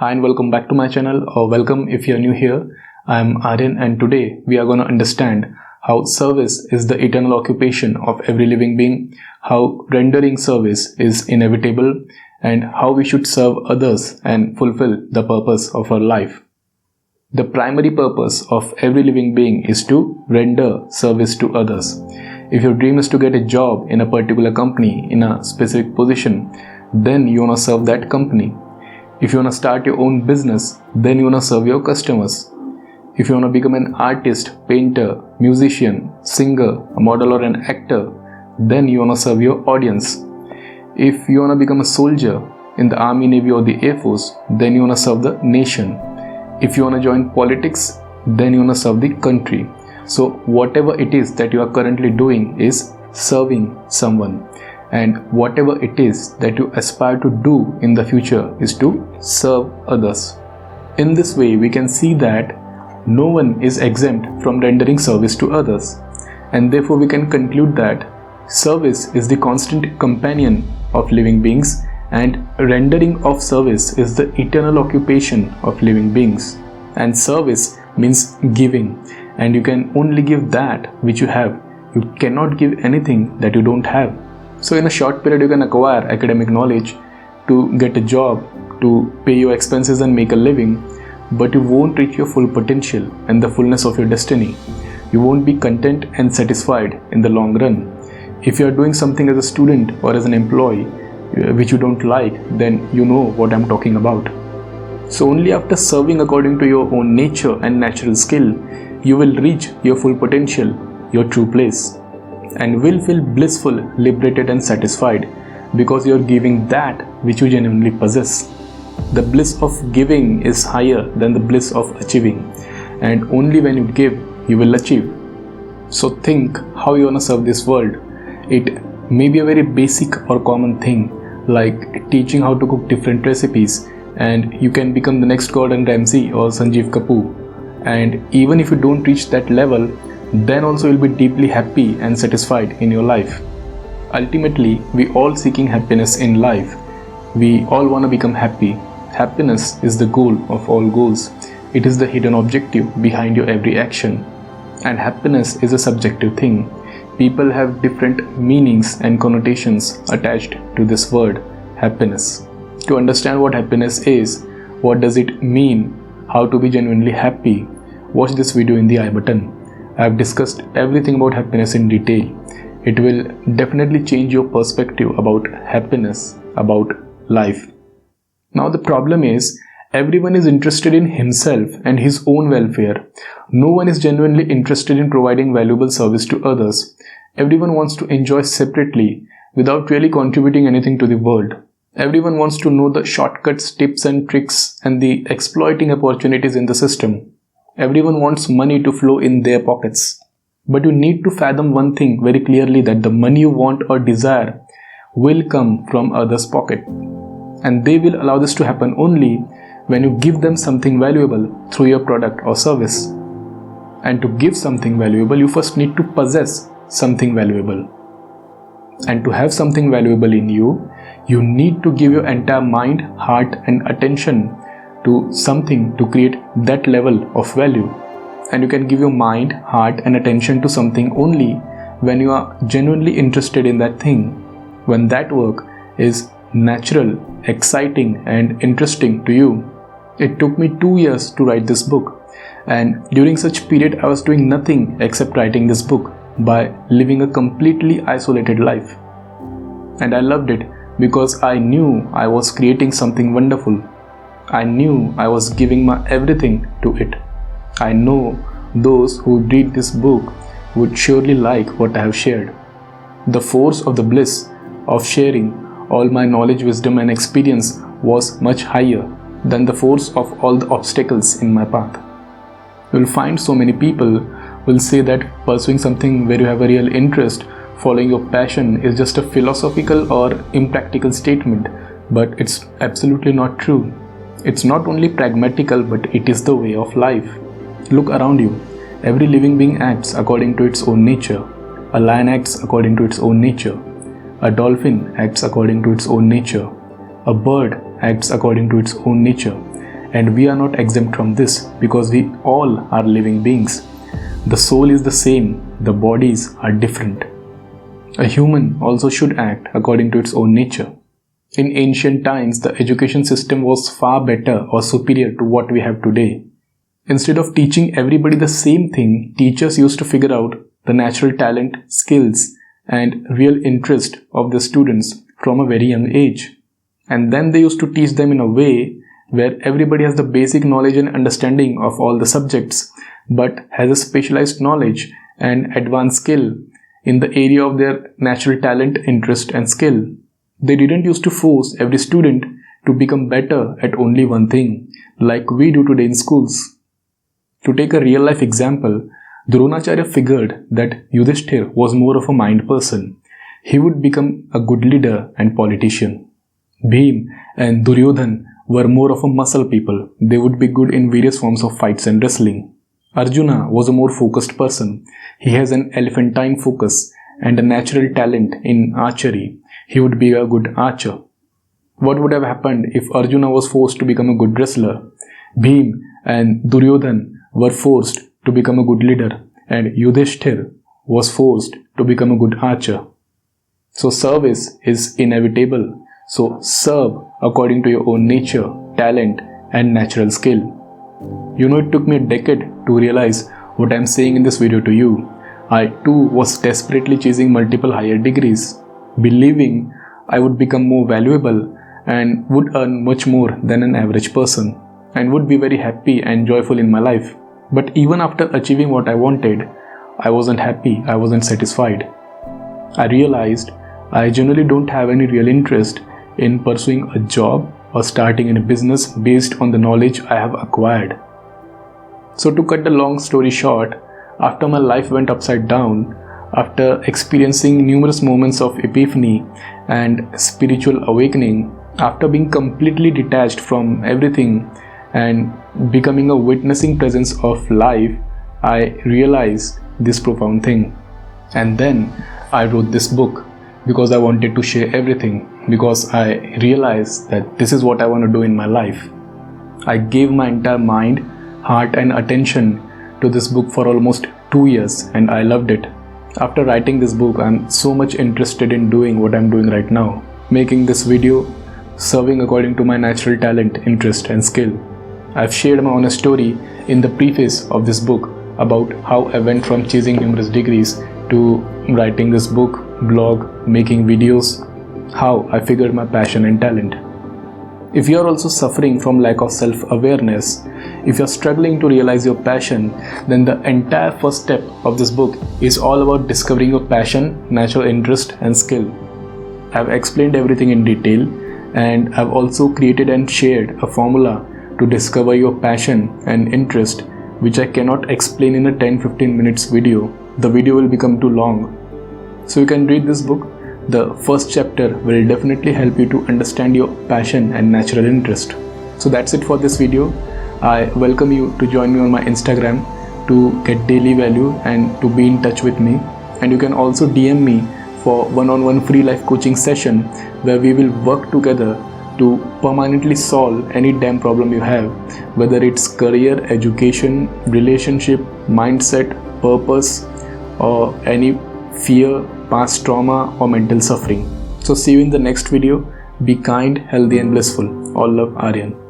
Hi and welcome back to my channel, or welcome if you're new here. I'm Aryan and today we are going to understand how service is the eternal occupation of every living being, how rendering service is inevitable, and how we should serve others and fulfill the purpose of our life. The primary purpose of every living being is to render service to others. If your dream is to get a job in a particular company in a specific position, then you want to serve that company. If you want to start your own business, then you want to serve your customers. If you want to become an artist, painter, musician, singer, a model or an actor, then you want to serve your audience. If you want to become a soldier in the army, navy or the air force, then you want to serve the nation. If you want to join politics, then you want to serve the country. So whatever it is that you are currently doing is serving someone. And whatever it is that you aspire to do in the future is to serve others. In this way, we can see that no one is exempt from rendering service to others. And therefore, we can conclude that service is the constant companion of living beings, and rendering of service is the eternal occupation of living beings. And service means giving, and you can only give that which you have. You cannot give anything that you don't have. So in a short period, you can acquire academic knowledge to get a job, to pay your expenses and make a living, but you won't reach your full potential and the fullness of your destiny. You won't be content and satisfied in the long run. If you are doing something as a student or as an employee which you don't like, then you know what I'm talking about. So only after serving according to your own nature and natural skill, you will reach your full potential, your true place, and will feel blissful, liberated and satisfied because you are giving that which you genuinely possess. The bliss of giving is higher than the bliss of achieving, and only when you give, you will achieve. So think how you want to serve this world. It may be a very basic or common thing, like teaching how to cook different recipes, and you can become the next Gordon Ramsay or Sanjeev Kapoor. And even if you don't reach that level, then also you'll be deeply happy and satisfied in your life. Ultimately, we all seeking happiness in life. We all want to become happy. Happiness is the goal of all goals. It is the hidden objective behind your every action. And happiness is a subjective thing. People have different meanings and connotations attached to this word, happiness. To understand what happiness is, what does it mean, how to be genuinely happy, watch this video in the I button. I have discussed everything about happiness in detail. It will definitely change your perspective about happiness, about life. Now the problem is, everyone is interested in himself and his own welfare. No one is genuinely interested in providing valuable service to others. Everyone wants to enjoy separately without really contributing anything to the world. Everyone wants to know the shortcuts, tips and tricks and the exploiting opportunities in the system. Everyone wants money to flow in their pockets. But you need to fathom one thing very clearly, that the money you want or desire will come from others' pocket. And they will allow this to happen only when you give them something valuable through your product or service. And to give something valuable, you first need to possess something valuable. And to have something valuable in you, you need to give your entire mind, heart and attention to something to create that level of value. And you can give your mind, heart and attention to something only when you are genuinely interested in that thing, when that work is natural, exciting and interesting to you. It took me 2 years to write this book, and during such period I was doing nothing except writing this book by living a completely isolated life. And I loved it because I knew I was creating something wonderful. I knew I was giving my everything to it. I know those who read this book would surely like what I have shared. The force of the bliss of sharing all my knowledge, wisdom and experience was much higher than the force of all the obstacles in my path. You will find so many people will say that pursuing something where you have a real interest, following your passion, is just a philosophical or impractical statement, but it's absolutely not true. It's not only pragmatical, but it is the way of life. Look around you. Every living being acts according to its own nature. A lion acts according to its own nature. A dolphin acts according to its own nature. A bird acts according to its own nature. and we are not exempt from this because we all are living beings. The soul is the same, the bodies are different. A human also should act according to its own nature. In ancient times, the education system was far better or superior to what we have today. Instead of teaching everybody the same thing, teachers used to figure out the natural talent, skills, and real interest of the students from a very young age. And then they used to teach them in a way where everybody has the basic knowledge and understanding of all the subjects, but has a specialized knowledge and advanced skill in the area of their natural talent, interest, and skill. They didn't used to force every student to become better at only one thing, like we do today in schools. To take a real life example, Dronacharya figured that Yudhishthir was more of a mind person. He would become a good leader and politician. Bhim and Duryodhan were more of a muscle people. They would be good in various forms of fights and wrestling. Arjuna was a more focused person. He has an elephantine focus and a natural talent in archery. He would be a good archer. What would have happened if Arjuna was forced to become a good wrestler? Bhim and Duryodhan were forced to become a good leader, and Yudhishthir was forced to become a good archer. So service is inevitable. So serve according to your own nature, talent, and natural skill. You know, it took me a decade to realize what I am saying in this video to you. I too was desperately chasing multiple higher degrees, believing I would become more valuable and would earn much more than an average person, and would be very happy and joyful in my life. But even after achieving what I wanted, I wasn't happy, I wasn't satisfied. I realized I generally don't have any real interest in pursuing a job or starting in a business based on the knowledge I have acquired. So to cut the long story short, after my life went upside down, after experiencing numerous moments of epiphany and spiritual awakening, after being completely detached from everything and becoming a witnessing presence of life, I realized this profound thing. And then I wrote this book because I wanted to share everything, because I realized that this is what I want to do in my life. I gave my entire mind, heart, and attention to this book for almost 2 years, and I loved it. After writing this book, I'm so much interested in doing what I'm doing right now, making this video, serving according to my natural talent, interest, and skill. I've shared my honest story in the preface of this book about how I went from chasing numerous degrees to writing this book, blog, making videos, how I figured my passion and talent. If you are also suffering from lack of self-awareness, if you are struggling to realize your passion, then the entire first step of this book is all about discovering your passion, natural interest, and skill. I've explained everything in detail, and I've also created and shared a formula to discover your passion and interest, which I cannot explain in a 10-15 minutes video. The video will become too long. So you can read this book. The first chapter will definitely help you to understand your passion and natural interest. So that's it for this video. I welcome you to join me on my Instagram to get daily value and to be in touch with me. And you can also DM me for one-on-one free life coaching session where we will work together to permanently solve any damn problem you have, whether it's career, education, relationship, mindset, purpose, or any fear, past trauma, or mental suffering. So see you in the next video. Be kind, healthy, and blissful. All love, Aryan.